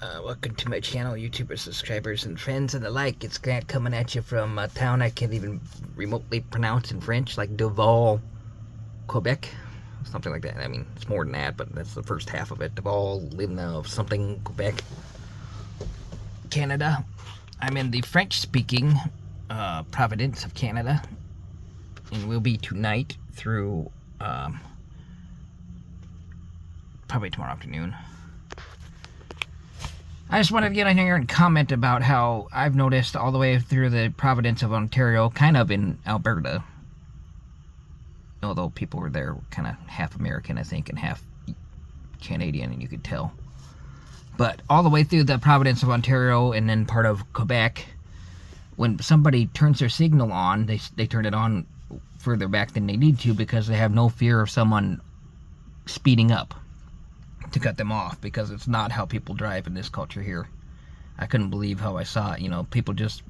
Welcome to my channel, YouTubers, subscribers, and friends and the like. It's Grant coming at you from a town I can't even remotely pronounce in French, like Duval, Quebec, something like that. I mean, it's more than that, but that's the first half of it. Duval, Limna, something, Quebec, Canada. I'm in the French-speaking province of Canada, and will be tonight through probably tomorrow afternoon. I just wanted to get on here and comment about how I've noticed all the way through the province of Ontario, kind of in Alberta, although people were there kind of half American, I think, and half Canadian, and you could tell. But all the way through the province of Ontario and then part of Quebec, when somebody turns their signal on, they turn it on further back than they need to because they have no fear of someone speeding up to cut them off, because it's not how people drive in this culture here. I couldn't believe how I saw it. You know, people just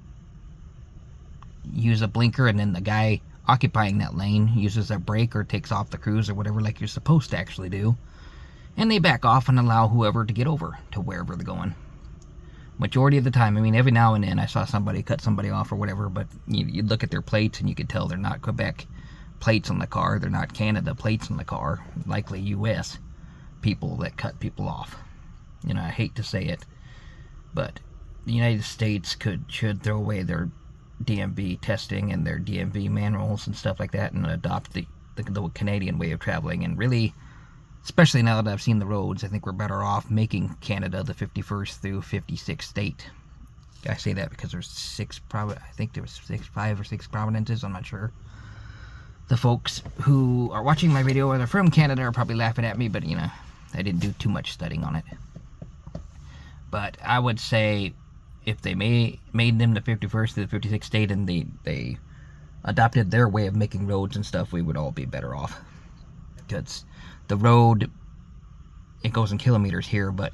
use a blinker, and then the guy occupying that lane uses a brake or takes off the cruise or whatever, like you're supposed to actually do, and they back off and allow whoever to get over to wherever they're going. Majority of the time, I mean, every now and then I saw somebody cut somebody off or whatever, but you look at their plates and you could tell they're not Quebec plates on the car, they're not Canada plates on the car, likely US people that cut people off. You know, I hate to say it, but the United States should throw away their DMV testing and their DMV manuals and stuff like that, and adopt the Canadian way of traveling. And really, especially now that I've seen the roads, I think we're better off making Canada the 51st through 56th state. I say that because there's I think there was 5 or 6 provinces, I'm not sure. The folks who are watching my video or they're from Canada are probably laughing at me, but you know, I didn't do too much studying on it. But I would say if they made them the 51st to the 56th state and they adopted their way of making roads and stuff, we would all be better off. Because the road, it goes in kilometers here, but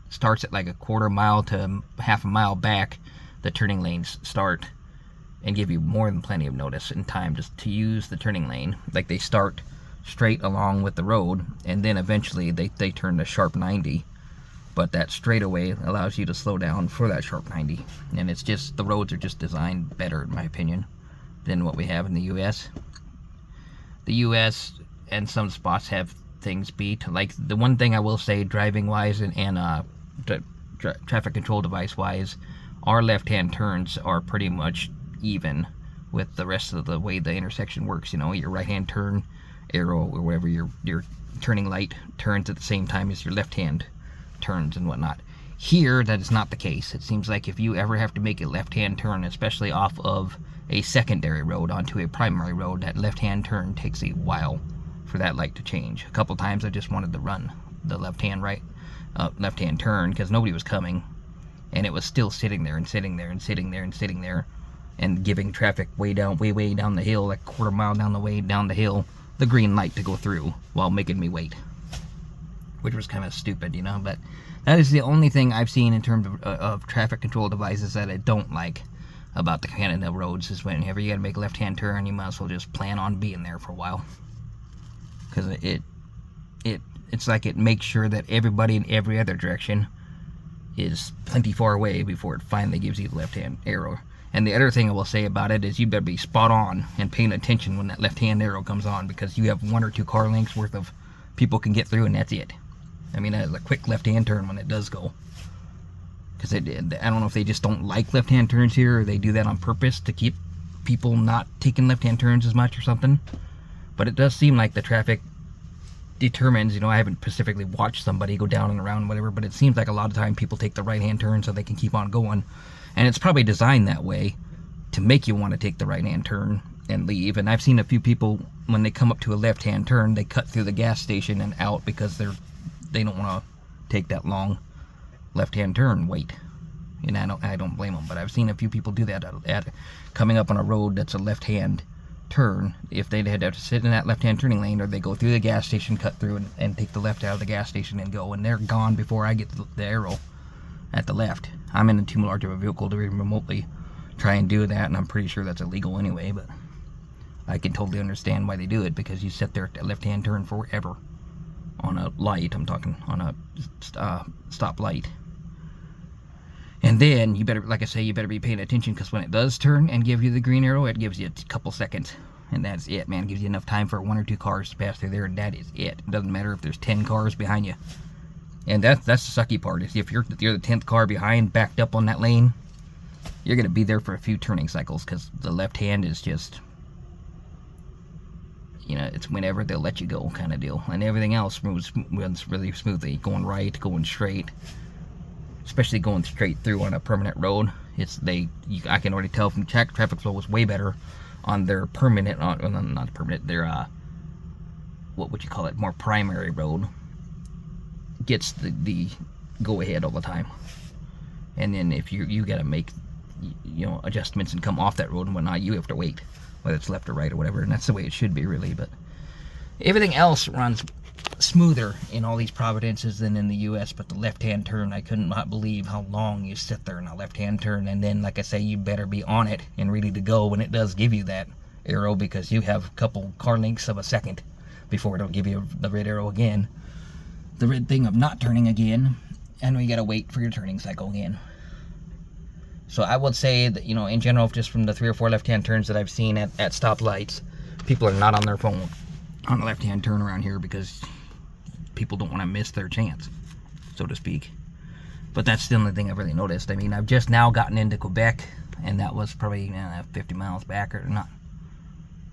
starts at like a quarter mile to half a mile back. The turning lanes start and give you more than plenty of notice and time just to use the turning lane. Like, they start straight along with the road, and then eventually they turn to sharp 90, but that straightaway allows you to slow down for that sharp 90. And it's just, the roads are just designed better, in my opinion, than what we have in the US. The US and some spots have things beat. Like, the one thing I will say, driving wise and traffic control device wise, our left-hand turns are pretty much even with the rest of the way the intersection works. You know, your right-hand turn arrow or whatever, your turning light turns at the same time as your left-hand turns and whatnot. Here, that is not the case. It seems like if you ever have to make a left-hand turn, especially off of a secondary road onto a primary road, that left-hand turn takes a while for that light to change. A couple times I just wanted to run the left-hand turn because nobody was coming, and it was still sitting there and sitting there and sitting there and sitting there, and giving traffic way down the hill, like a quarter mile down the hill, the green light to go through while making me wait, which was kind of stupid, you know. But that is the only thing I've seen in terms of traffic control devices that I don't like about the Canada roads, is whenever you gotta make a left-hand turn, you might as well just plan on being there for a while, because it's like it makes sure that everybody in every other direction is plenty far away before it finally gives you the left-hand arrow. And the other thing I will say about it is you better be spot on and paying attention when that left-hand arrow comes on, because you have 1 or 2 car lengths worth of people can get through, and that's it. I mean, that is a quick left-hand turn when it does go. Because I don't know if they just don't like left-hand turns here, or they do that on purpose to keep people not taking left-hand turns as much or something. But it does seem like the traffic determines, you know, I haven't specifically watched somebody go down and around, whatever, but it seems like a lot of time people take the right-hand turn so they can keep on going. And it's probably designed that way to make you want to take the right-hand turn and leave. And I've seen a few people, when they come up to a left-hand turn, they cut through the gas station and out because they don't want to take that long left-hand turn wait. And I don't blame them, but I've seen a few people do that at coming up on a road that's a left-hand turn. If they'd had to sit in that left-hand turning lane, or they go through the gas station, cut through and take the left out of the gas station and go, and they're gone before I get the arrow at the left. I'm in too large of a vehicle to remotely try and do that, and I'm pretty sure that's illegal anyway, but I can totally understand why they do it, because you sit there at the left-hand turn forever on a light. I'm talking on a stop light, And then you better, like I say, you better be paying attention, because when it does turn and give you the green arrow, it gives you a couple seconds. And that's it, man. It gives you enough time for 1 or 2 cars to pass through there, and that is it. It doesn't matter if there's 10 cars behind you. And that's the sucky part, is if you're the 10th car behind, backed up on that lane, you're going to be there for a few turning cycles, because the left hand is just, you know, it's whenever they'll let you go kind of deal. And everything else runs really smoothly, going right, going straight, especially going straight through on a permanent road. I can already tell from traffic flow was way better on their permanent, not permanent, their what would you call it, more primary road. Gets the go ahead all the time. And then if you gotta make, you know, adjustments and come off that road and whatnot, you have to wait, whether it's left or right or whatever. And that's the way it should be, really. But everything else runs smoother in all these Providences than in the US. But the left-hand turn, I could not believe how long you sit there in a left-hand turn. And then, like I say, you better be on it and ready to go when it does give you that arrow, because you have a couple car lengths of a second before it'll give you the red arrow again, the red thing of not turning again, and we gotta wait for your turning cycle again. So I would say that, you know, in general, just from the 3 or 4 left-hand turns that I've seen at stoplights, people are not on their phone on a left-hand turn around here, because people don't want to miss their chance, so to speak. But that's the only thing I've really noticed. I mean, I've just now gotten into Quebec, and that was probably 50 miles back, or not,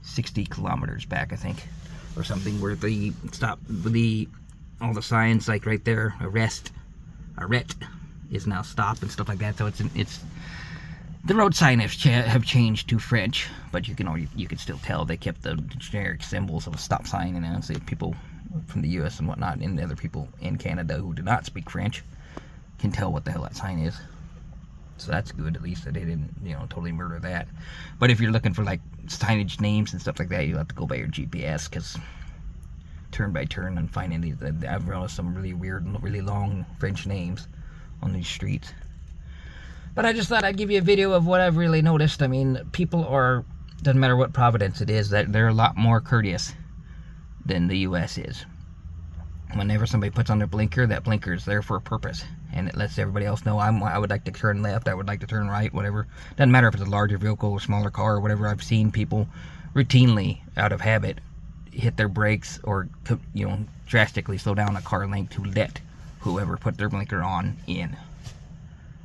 60 kilometers back, I think, or something, where the all the signs, like right there, arrête is now stop and stuff like that. So it's the road sign have changed to French, but you can still tell they kept the generic symbols of a stop sign. And so people from the U.S. and whatnot, and other people in Canada who do not speak French can tell what the hell that sign is. So that's good, at least that they didn't, you know, totally murder that. But if you're looking for like signage names and stuff like that, you have to go by your GPS, because turn by turn and find any. I've realized some really weird and really long French names on these streets. But I just thought I'd give you a video of what I've really noticed. I mean, people are, doesn't matter what Providence it is, that they're a lot more courteous than the U.S. is. Whenever somebody puts on their blinker, that blinker is there for a purpose, and it lets everybody else know I would like to turn left, I would like to turn right, whatever. Doesn't matter if it's a larger vehicle or smaller car or whatever. I've seen people routinely, out of habit, hit their brakes or, you know, drastically slow down a car length to let whoever put their blinker on in,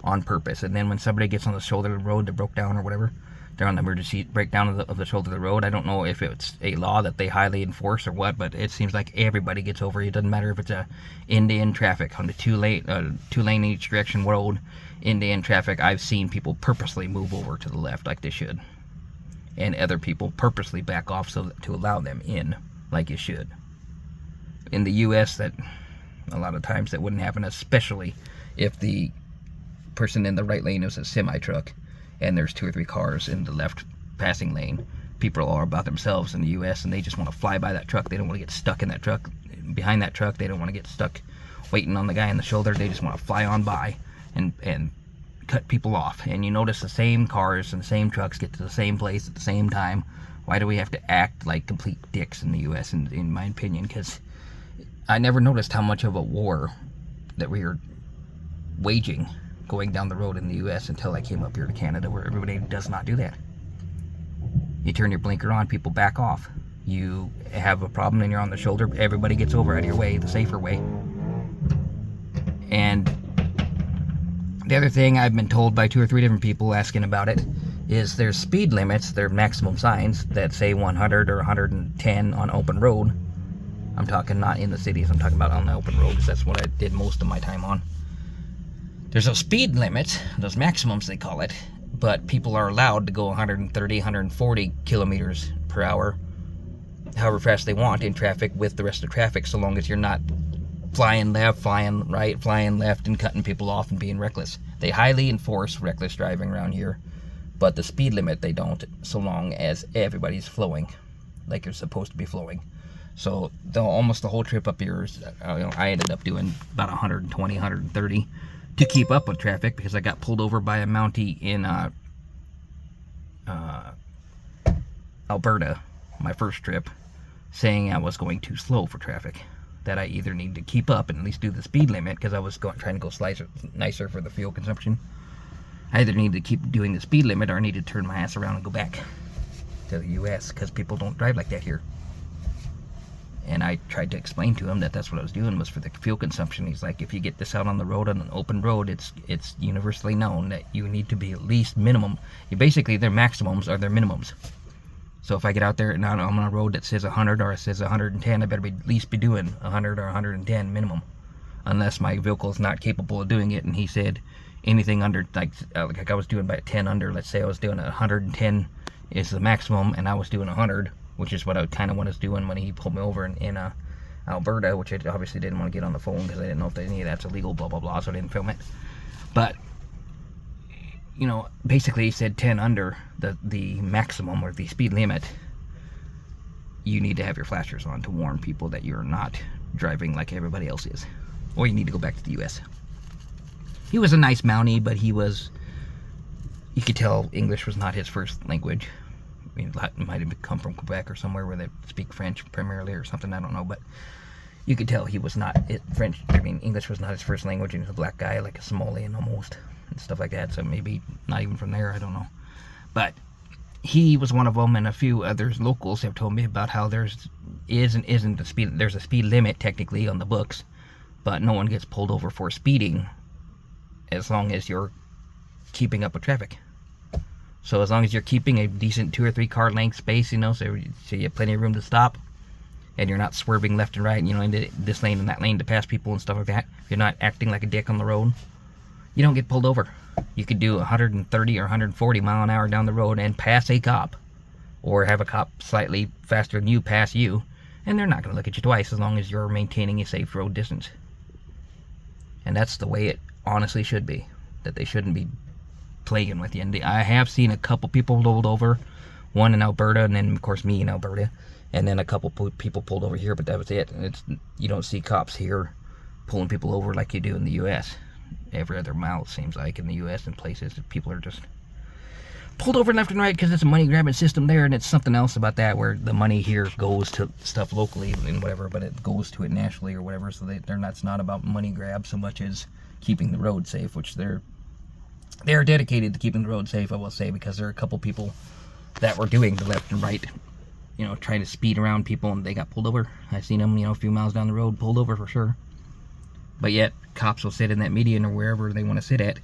on purpose. And then when somebody gets on the shoulder of the road that broke down or whatever, they're on the emergency breakdown of the shoulder of the road. I don't know if it's a law that they highly enforce or what, but it seems like everybody gets over. It doesn't matter if it's a end-to-end traffic on the two lane each direction road, end-to-end traffic. I've seen people purposely move over to the left like they should, and other people purposely back off so to allow them in like you should. In the U.S., that a lot of times that wouldn't happen, especially if the person in the right lane is a semi-truck and there's 2 or 3 cars in the left passing lane. People are about themselves in the U.S. and they just want to fly by that truck. They don't want to get stuck in that truck, behind that truck. They don't want to get stuck waiting on the guy in the shoulder. They just want to fly on by and cut people off. And you notice the same cars and the same trucks get to the same place at the same time. Why do we have to act like complete dicks in the U.S., in my opinion? Because I never noticed how much of a war that we are waging going down the road in the U.S. until I came up here to Canada, where everybody does not do that. You turn your blinker on, people back off. You have a problem and you're on the shoulder, everybody gets over out of your way, the safer way. And the other thing I've been told by 2 or 3 different people asking about it is there's speed limits, there are maximum signs that say 100 or 110 on open road. I'm talking not in the cities, I'm talking about on the open road, because that's what I did most of my time on. There's those speed limits, those maximums they call it, but people are allowed to go 130, 140 kilometers per hour, however fast they want in traffic with the rest of traffic, so long as you're not flying left, flying right, flying left, and cutting people off and being reckless. They highly enforce reckless driving around here, but the speed limit they don't, so long as everybody's flowing like you're supposed to be flowing. So almost the whole trip up here, I ended up doing about 120, 130 to keep up with traffic, because I got pulled over by a Mountie in Alberta, my first trip, saying I was going too slow for traffic, that I either need to keep up and at least do the speed limit, because I was trying to go nicer for the fuel consumption, I either need to keep doing the speed limit or I need to turn my ass around and go back to the U.S. because people don't drive like that here. And I tried to explain to him that that's what I was doing was for the fuel consumption. He's like, if you get this out on the road, on an open road, it's universally known that you need to be at least minimum. Basically, their maximums are their minimums. So if I get out there and I'm on a road that says 100 or it says 110, I better at least be doing 100 or 110 minimum, unless my vehicle is not capable of doing it. And he said anything under, like I was doing by 10 under, let's say I was doing 110 is the maximum, and I was doing 100, which is what I kind of was doing when he pulled me over in Alberta, which I obviously didn't want to get on the phone because I didn't know if any of that's illegal, blah, blah, blah, so I didn't film it. But, you know, basically he said 10 under the maximum or the speed limit, you need to have your flashers on to warn people that you're not driving like everybody else is. Or you need to go back to the U.S. He was a nice Mountie, but he was, you could tell English was not his first language. I mean, Latin might have come from Quebec or somewhere where they speak French primarily or something, I don't know, but you could tell he was not English was not his first language, and he was a black guy, like a Somalian almost, and stuff like that, so maybe not even from there, I don't know. But he was one of them, and a few others locals have told me about how there's a speed limit technically on the books, but no one gets pulled over for speeding as long as you're keeping up with traffic. So as long as you're keeping a decent 2 or 3 car length space, you know, so you have plenty of room to stop, and you're not swerving left and right, you know, into this lane and that lane to pass people and stuff like that. If you're not acting like a dick on the road, you don't get pulled over. You could do 130 or 140 mile an hour down the road and pass a cop, or have a cop slightly faster than you pass you, and they're not going to look at you twice as long as you're maintaining a safe road distance. And that's the way it honestly should be, that they shouldn't be playing with you. And I have seen a couple people pulled over, one in Alberta, and then of course me in Alberta, and then a couple people pulled over here, but that was it. And you don't see cops here pulling people over like you do in the U.S. Every other mile, it seems like, in the U.S. and places, people are just pulled over left and right because it's a money grabbing system there, and it's something else about that where the money here goes to stuff locally and whatever, but it goes to it nationally or whatever, so it's not about money grab so much as keeping the road safe, which they're dedicated to keeping the road safe, I will say, because there are a couple people that were doing the left and right, you know, trying to speed around people, and they got pulled over. I've seen them, you know, a few miles down the road, pulled over for sure. But yet, cops will sit in that median or wherever they want to sit at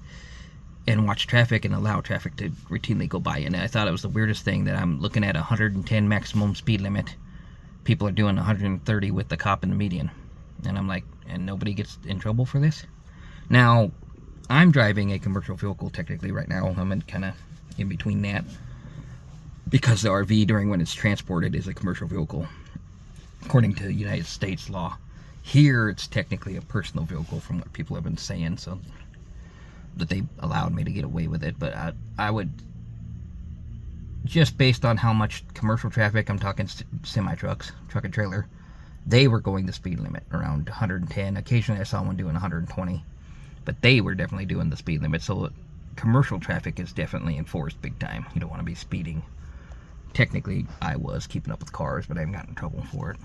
and watch traffic and allow traffic to routinely go by. And I thought it was the weirdest thing that I'm looking at 110 maximum speed limit. People are doing 130 with the cop in the median. And I'm like, and nobody gets in trouble for this? Now, I'm driving a commercial vehicle technically right now. I'm kind of in between that, because the RV, during when it's transported, is a commercial vehicle according to United States law. Here it's technically a personal vehicle from what people have been saying, so that they allowed me to get away with it. But I would, just based on how much commercial traffic, I'm talking semi-trucks, truck and trailer, they were going the speed limit around 110. Occasionally I saw one doing 120. But they were definitely doing the speed limit, so commercial traffic is definitely enforced big time. You don't want to be speeding. Technically, I was keeping up with cars, but I haven't gotten in trouble for it.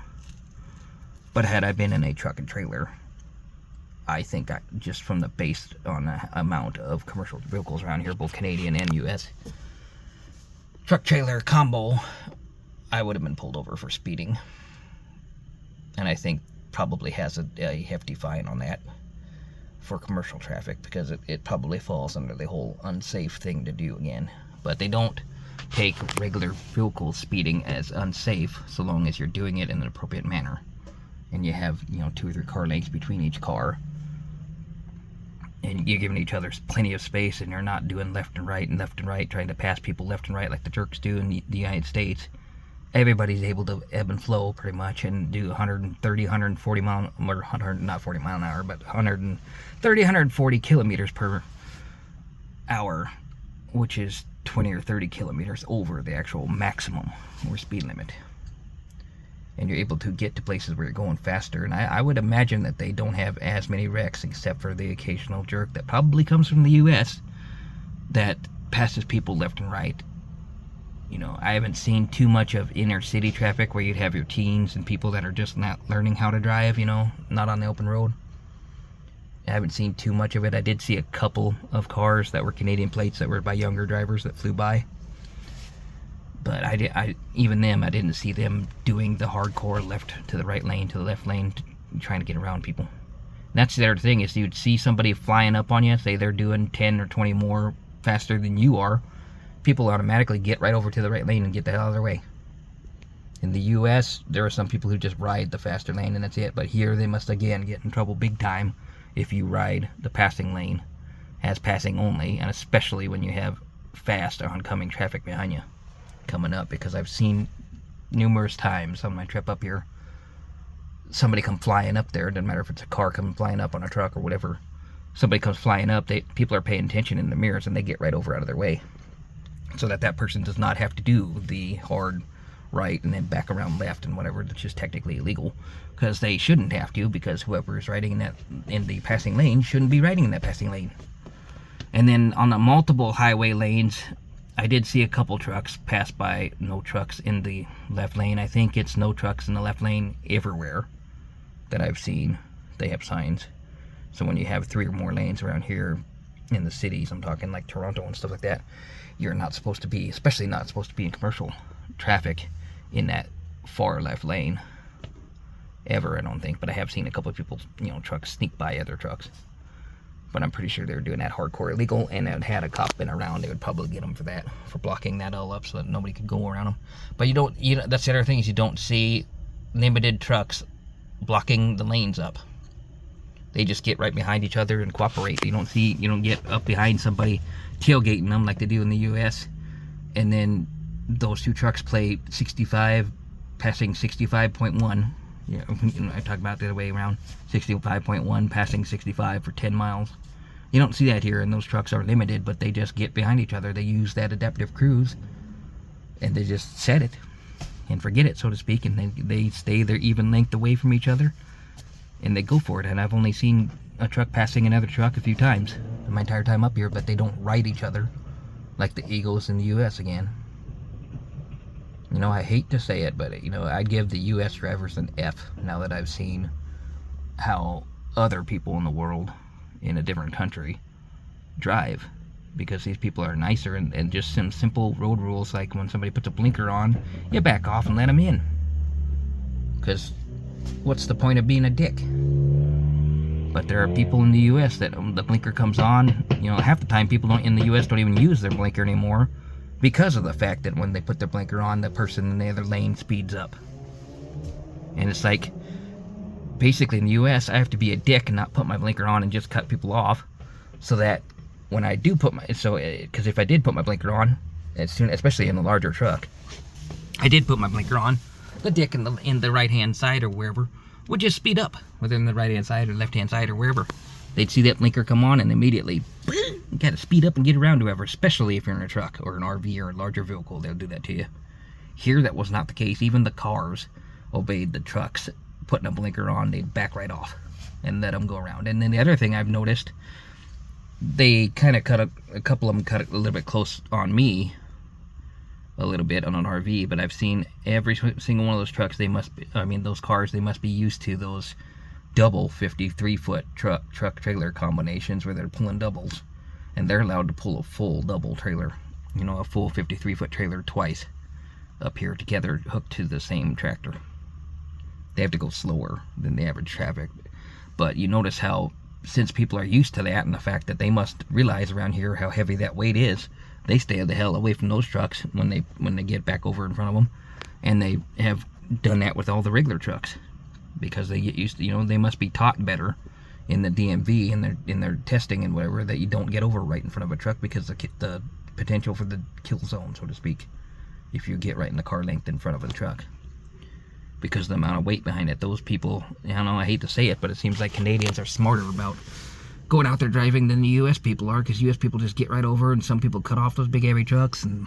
But had I been in a truck and trailer, I think just from the based on the amount of commercial vehicles around here, both Canadian and U.S., truck trailer combo, I would have been pulled over for speeding. And I think probably has a hefty fine on that for commercial traffic, because it probably falls under the whole unsafe thing to do again. But they don't take regular vehicle speeding as unsafe so long as you're doing it in an appropriate manner, and you have, you know, 2 or 3 car lengths between each car, and you're giving each other plenty of space, and you're not doing left and right trying to pass people left and right like the jerks do in the United States. Everybody's able to ebb and flow pretty much and do 130, 140 mile, or 100, not 40 mile an hour, but 130, 140 kilometers per hour, which is 20 or 30 kilometers over the actual maximum or speed limit. And you're able to get to places where you're going faster. And I would imagine that they don't have as many wrecks, except for the occasional jerk that probably comes from the U.S. that passes people left and right. You know, I haven't seen too much of inner city traffic where you'd have your teens and people that are just not learning how to drive, you know, not on the open road. I haven't seen too much of it. I did see a couple of cars that were Canadian plates that were by younger drivers that flew by. But even them, I didn't see them doing the hardcore left to the right lane, to the left lane, trying to get around people. And that's the other thing, is you'd see somebody flying up on you, say they're doing 10 or 20 more faster than you are, people automatically get right over to the right lane and get the hell out of their way. In the US, there are some people who just ride the faster lane and that's it. But here they must again get in trouble big time if you ride the passing lane as passing only, and especially when you have fast oncoming traffic behind you coming up, because I've seen numerous times on my trip up here somebody come flying up there. It doesn't matter if it's a car coming flying up on a truck or whatever. Somebody comes flying up, people are paying attention in the mirrors and they get right over out of their way, so that person does not have to do the hard right and then back around left and whatever. That's just technically illegal, because they shouldn't have to, because whoever is riding in the passing lane shouldn't be riding in that passing lane. And then on the multiple highway lanes, I did see a couple trucks pass by. No trucks in the left lane. I think it's no trucks in the left lane everywhere that I've seen. They have signs. So when you have 3 or more lanes around here in the cities, I'm talking like Toronto and stuff like that, you're not supposed to be, especially not supposed to be in commercial traffic in that far left lane ever, I don't think. But I have seen a couple of people, trucks sneak by other trucks. But I'm pretty sure they were doing that hardcore illegal, and it had a cop been around, they would probably get them for that, for blocking that all up so that nobody could go around them. But that's the other thing, is you don't see limited trucks blocking the lanes up. They just get right behind each other and cooperate. You don't get up behind somebody tailgating them like they do in the US, and then those 2 trucks play 65 passing 65.1. I talk about the other way around. 65.1 passing 65 for 10 miles. You don't see that here, and those trucks are limited, but they just get behind each other. They use that adaptive cruise, and they just set it and forget it, so to speak, and they stay their even length away from each other, and they go for it. And I've only seen a truck passing another truck a few times in my entire time up here, but they don't ride each other like the Eagles in the US again. I hate to say it, but I give the US drivers an F now that I've seen how other people in the world in a different country drive, because these people are nicer, and just some simple road rules, like when somebody puts a blinker on, you back off and let them in, because what's the point of being a dick? But there are people in the US that the blinker comes on, half the time people in the US don't even use their blinker anymore, because of the fact that when they put their blinker on, the person in the other lane speeds up. And it's like, basically in the US, I have to be a dick and not put my blinker on and just cut people off, so that when I do because if I did put my blinker on, especially in a larger truck, I did put my blinker on, the dick in the right-hand side or wherever would just speed up, whether in the right-hand side or left-hand side or wherever. They'd see that blinker come on and immediately you gotta speed up and get around whoever, especially if you're in a truck or an RV or a larger vehicle. They'll do that to you. Here, that was not the case. Even the cars obeyed the trucks putting a blinker on. They'd back right off and let them go around. And then the other thing I've noticed, they kind of a couple of them cut a little bit close on me, a little bit on an RV, but I've seen every single one of those trucks, those cars, they must be used to those double 53-foot truck trailer combinations where they're pulling doubles, and they're allowed to pull a full double trailer, a full 53-foot trailer twice up here together, hooked to the same tractor. They have to go slower than the average traffic, but you notice how, since people are used to that and the fact that they must realize around here how heavy that weight is, they stay the hell away from those trucks when they get back over in front of them, and they have done that with all the regular trucks, because they get used to, they must be taught better in the DMV in their testing and whatever, that you don't get over right in front of a truck, because the potential for the kill zone, so to speak, if you get right in the car length in front of a truck, because of the amount of weight behind it. Those people, I hate to say it, but it seems like Canadians are smarter about going out there driving than the US people are, because US people just get right over, and some people cut off those big heavy trucks, and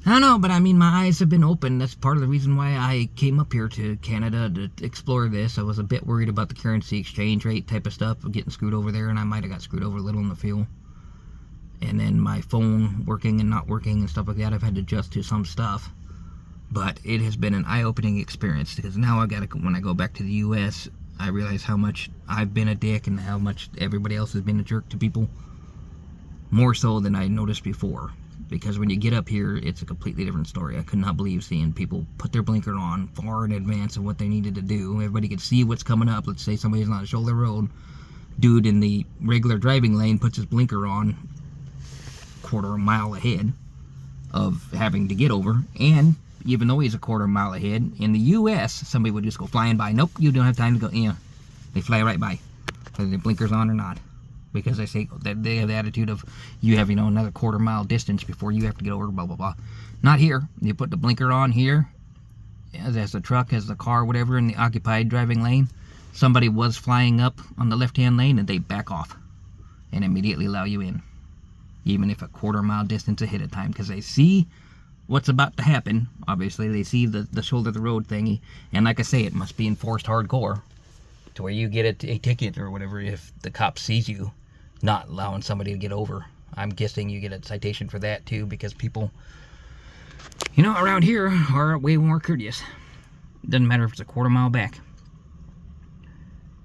I don't know, but my eyes have been open. That's part of the reason why I came up here to Canada to explore this. I was a bit worried about the currency exchange rate type of stuff, of getting screwed over there, and I might have got screwed over a little in the fuel. And then my phone working and not working and stuff like that, I've had to adjust to some stuff. But it has been an eye-opening experience, because now when I go back to the US, I realize how much I've been a dick and how much everybody else has been a jerk to people. More so than I noticed before. Because when you get up here, it's a completely different story. I could not believe seeing people put their blinker on far in advance of what they needed to do. Everybody could see what's coming up. Let's say somebody's on a shoulder road. Dude in the regular driving lane puts his blinker on quarter mile ahead of having to get over. And even though he's a quarter mile ahead, in the U.S., somebody would just go flying by. Nope, you don't have time to go. Yeah, they fly right by, whether their blinker's on or not. Because they say that they have the attitude of you have, another quarter mile distance before you have to get over, blah, blah, blah. Not here. You put the blinker on here, as the truck, as the car, whatever, in the occupied driving lane. Somebody was flying up on the left-hand lane, and they back off and immediately allow you in. Even if a quarter mile distance ahead of time, because they see what's about to happen. Obviously, they see the shoulder of the road thingy. And like I say, it must be enforced hardcore to where you get a ticket or whatever if the cop sees you not allowing somebody to get over. I'm guessing you get a citation for that too, because people, around here are way more courteous. Doesn't matter if it's a quarter mile back.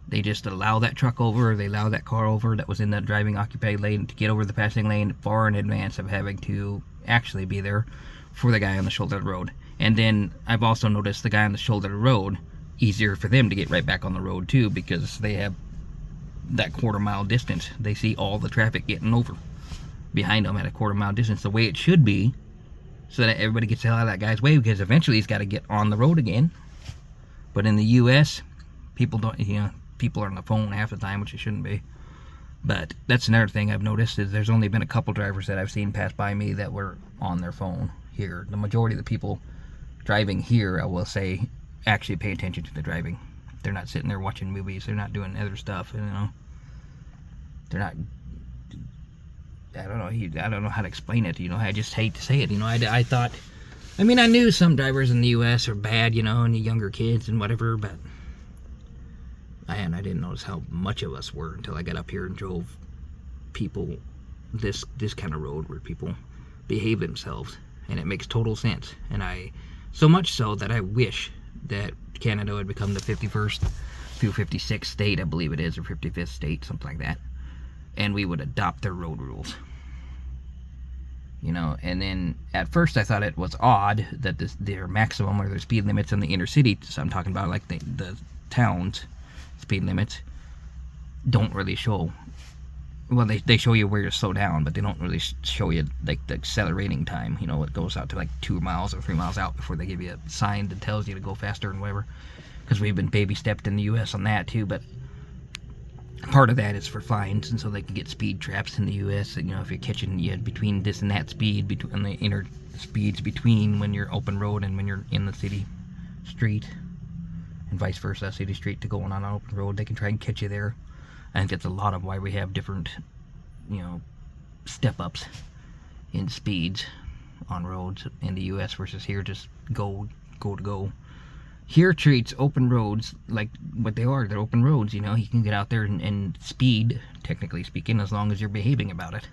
They just allow that truck over, or they allow that car over that was in that driving occupied lane to get over the passing lane far in advance of having to actually be there for the guy on the shoulder of the road. And then I've also noticed the guy on the shoulder of the road, easier for them to get right back on the road too, because they have that quarter mile distance. They see all the traffic getting over behind them at a quarter mile distance, the way it should be, so that everybody gets the hell out of that guy's way, because eventually he's got to get on the road again. But in the U.S., people don't, people are on the phone half the time, which it shouldn't be. But that's another thing I've noticed, is there's only been a couple drivers that I've seen pass by me that were on their phone here. The majority of the people driving here, I will say, actually pay attention to the driving. They're not sitting there watching movies. They're not doing other stuff, They're not, I don't know how to explain it, I just hate to say it, I thought, I knew some drivers in the U.S. are bad, and the younger kids and whatever, but I didn't notice how much of us were until I got up here and drove people this kind of road where people behave themselves, and it makes total sense. And so much so that I wish that Canada would become the 51st through 56th state, I believe it is, or 55th state, something like that, and we would adopt their road rules. And then at first I thought it was odd that their maximum or their speed limits in the inner city, so I'm talking about like the towns speed limits, don't really show, well, they show you where to slow down, but they don't really show you like the accelerating time. It goes out to like 2 miles or 3 miles out before they give you a sign that tells you to go faster and whatever, because we've been baby stepped in the U.S. on that too. But part of that is for fines, and so they can get speed traps in the U.S. If you're catching you between this and that speed, between the inner speeds between when you're open road and when you're in the city street, and vice versa, city street to going on an open road, they can try and catch you there. I think that's a lot of why we have different, step-ups in speeds on roads in the U.S. versus here, just go to go. Here treats open roads like what they are. They're open roads, you can get out there and speed, technically speaking, as long as you're behaving about it.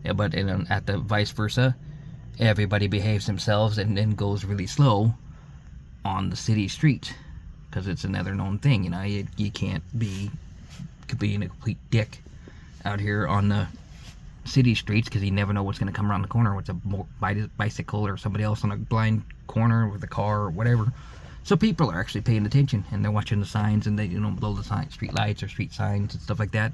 Yeah, but at the vice versa, everybody behaves themselves and then goes really slow on the city streets, because it's another known thing. You can't be being a complete dick out here on the city streets, because you never know what's going to come around the corner, what's a bicycle or somebody else on a blind corner with a car or whatever. So people are actually paying attention, and they're watching the signs, and they below the sign, street lights or street signs and stuff like that.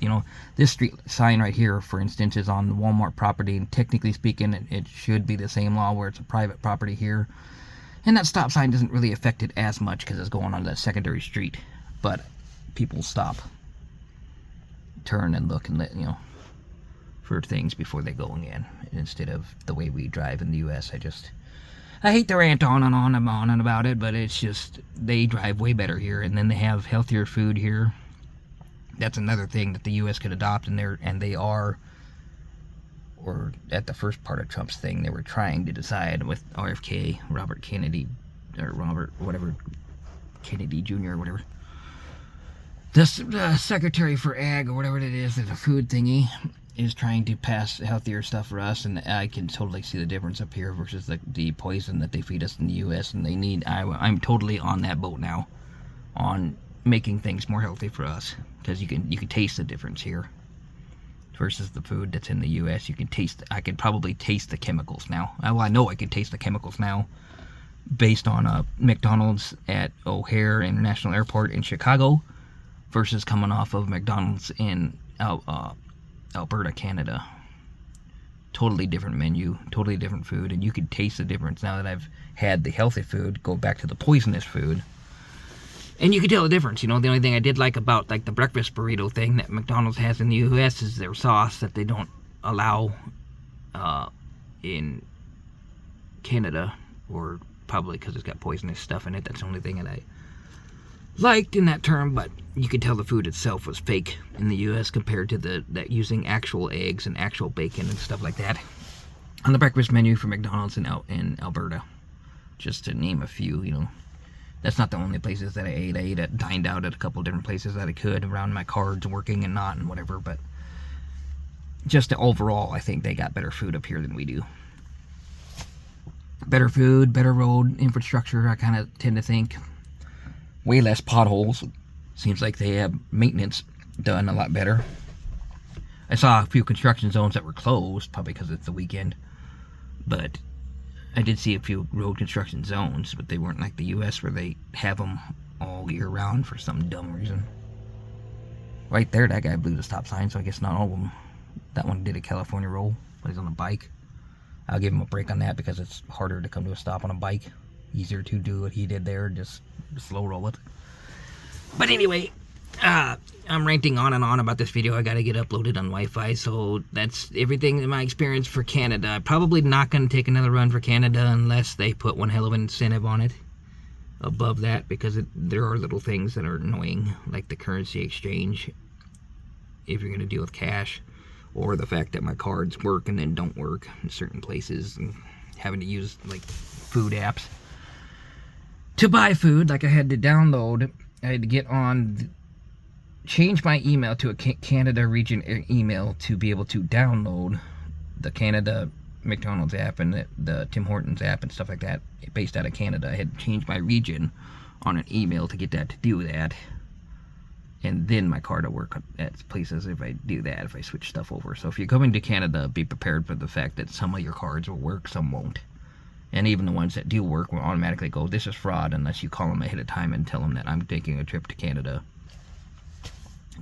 This street sign right here, for instance, is on the Walmart property, and technically speaking it should be the same law where it's a private property here. And that stop sign doesn't really affect it as much because it's going on the secondary street. But people stop, turn and look and for things before they go again, instead of the way we drive in the U.S. I hate to rant on and about it, but it's just, they drive way better here, and then they have healthier food here. That's another thing that the U.S. could adopt, and they are, or at the first part of Trump's thing, they were trying to decide with RFK, Robert Kennedy, or Robert, whatever, Kennedy Jr., or whatever. The Secretary for Ag, or whatever it is, the food thingy, is trying to pass healthier stuff for us, and I can totally see the difference up here versus the poison that they feed us in the U.S. And I'm totally on that boat now, on making things more healthy for us, because you can taste the difference here versus the food that's in the U.S. You can taste. I can probably taste the chemicals now. Well, I know I can taste the chemicals now, based on McDonald's at O'Hare International Airport in Chicago, versus coming off of McDonald's in Alberta, Canada. Totally different menu, totally different food, and you can taste the difference now that I've had the healthy food go back to the poisonous food. And you can tell the difference. You know, the only thing I did like about like the breakfast burrito thing that McDonald's has in the U.S. is their sauce that they don't allow in Canada, or probably because it's got poisonous stuff in it. That's the only thing that I liked in that term. But you could tell the food itself was fake in the U.S. compared to that using actual eggs and actual bacon and stuff like that on the breakfast menu for McDonald's in Alberta, just to name a few. You know, that's not the only places that I ate. I dined out at a couple different places that I could around my cards working and not and whatever. But just overall, I think they got better food up here than we do. Better food, better road infrastructure, I kind of tend to think. Way less potholes. Seems like they have maintenance done a lot better. I saw a few construction zones that were closed, probably because it's the weekend. But I did see a few road construction zones, but they weren't like the U.S. where they have them all year round for some dumb reason. Right there, that guy blew the stop sign, so I guess not all of them. That one did a California roll, but he's on a bike. I'll give him a break on that because it's harder to come to a stop on a bike. Easier to do what he did there, just slow roll it. But anyway, I'm ranting on and on about this video. I gotta get uploaded on Wi-Fi, so that's everything in my experience for Canada. I'm probably not gonna take another run for Canada unless they put one hell of an incentive on it above that, because there are little things that are annoying, like the currency exchange if you're gonna deal with cash, or the fact that my cards work and then don't work in certain places, and having to use like food apps to buy food. Like I had to download, I had to get on, change my email to a Canada region email to be able to download the Canada McDonald's app and the Tim Hortons app and stuff like that based out of Canada. I had to change my region on an email to get that to do that. And then my card will work at places if I do that, if I switch stuff over. So if you're coming to Canada, be prepared for the fact that some of your cards will work, some won't. And even the ones that do work will automatically go, this is fraud, unless you call them ahead of time and tell them that I'm taking a trip to Canada.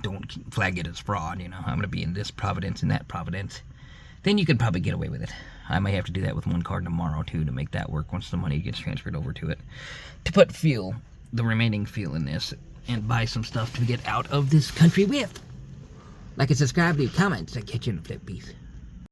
Don't flag it as fraud, you know, I'm going to be in this Providence and that Providence. Then you could probably get away with it. I might have to do that with one card tomorrow, too, to make that work once the money gets transferred over to it. To put fuel, the remaining fuel in this, and buy some stuff to get out of this country with. Like and subscribe, leave comments. I catch you in a flip piece.